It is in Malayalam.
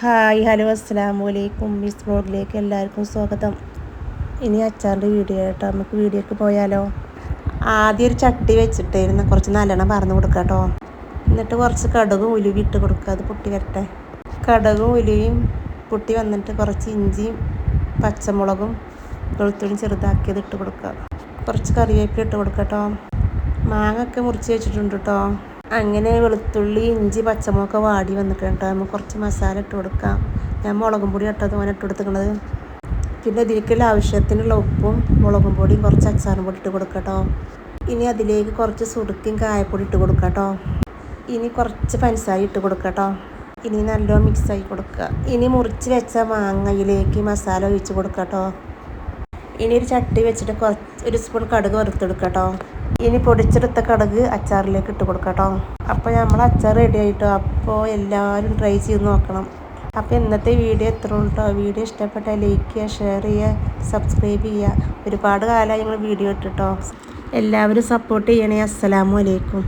ഹായ് ഹലോ അസ്സലാമു അലൈക്കും. മിസ് വ്ലോഗിലേക്ക് എല്ലാവർക്കും സ്വാഗതം. ഇനി അച്ചാറിൻ്റെ വീഡിയോ കേട്ടോ. നമുക്ക് വീഡിയോക്ക് പോയാലോ. ആദ്യം ഒരു ചട്ടി വെച്ചിട്ടായിരുന്നു കുറച്ച് നല്ലെണ്ണം പറന്ന് കൊടുക്കുക കേട്ടോ. എന്നിട്ട് കുറച്ച് കടുകും ഉലുവി ഇട്ട് കൊടുക്കുക. അത് പൊട്ടി വരട്ടെ. കടുകും ഉലുവയും പൊട്ടി വന്നിട്ട് കുറച്ച് ഇഞ്ചിയും പച്ചമുളകും വെളുത്തുള്ളിയും ചെറുതാക്കിയത് ഇട്ട് കൊടുക്കുക. കുറച്ച് കറിവേപ്പില ഇട്ട് കൊടുക്കുക കേട്ടോ. മാങ്ങ ഒക്കെ മുറിച്ച് വെച്ചിട്ടുണ്ട് കേട്ടോ. അങ്ങനെ വെളുത്തുള്ളി ഇഞ്ചി പച്ചമുളകൊക്കെ വാടി വന്നിട്ട് കേട്ടോ. നമുക്ക് കുറച്ച് മസാല ഇട്ട് കൊടുക്കാം. ഞാൻ മുളകും പൊടി ഇട്ടത് ഓനെ ഇട്ട് കൊടുക്കുന്നത്. പിന്നെ ഇതിലേക്കുള്ള ആവശ്യത്തിനുള്ള ഉപ്പും മുളകും പൊടിയും കുറച്ച് അച്ചാറും പൊടി ഇട്ട് കൊടുക്കാം കേട്ടോ. ഇനി അതിലേക്ക് കുറച്ച് സുടുക്കയും കായപ്പൊടി ഇട്ട് കൊടുക്കാം കേട്ടോ. ഇനി കുറച്ച് പഞ്ചസാര ഇട്ട് കൊടുക്കാം കേട്ടോ. ഇനി നല്ലോണം മിക്സാക്കി കൊടുക്കുക. ഇനി മുറിച്ച് വെച്ച മാങ്ങയിലേക്ക് മസാല ഒഴിച്ച് കൊടുക്കാം കേട്ടോ. ഇനി ഒരു ചട്ടി വെച്ചിട്ട് ഒരു സ്പൂൺ കടുക് വറുത്തെടുക്കാം കേട്ടോ. ഇനി പൊടിച്ചെടുത്ത കടുക് അച്ചാറിലേക്ക് ഇട്ട് കൊടുക്കാം കേട്ടോ. അപ്പോൾ നമ്മൾ അച്ചാർ റെഡി ആയിട്ടോ. അപ്പോൾ എല്ലാവരും ട്രൈ ചെയ്ത് നോക്കണം. അപ്പോൾ ഇന്നത്തെ വീഡിയോ എത്ര ഉള്ളൂ. വീഡിയോ ഇഷ്ടപ്പെട്ടാൽ ലൈക്ക് ചെയ്യുക, ഷെയർ ചെയ്യുക, സബ്സ്ക്രൈബ് ചെയ്യുക. ഒരുപാട് കാലമായി ഞങ്ങൾ വീഡിയോ ഇട്ടിട്ടോ. എല്ലാവരും സപ്പോർട്ട് ചെയ്യണേ. അസ്സലാമു അലൈക്കും.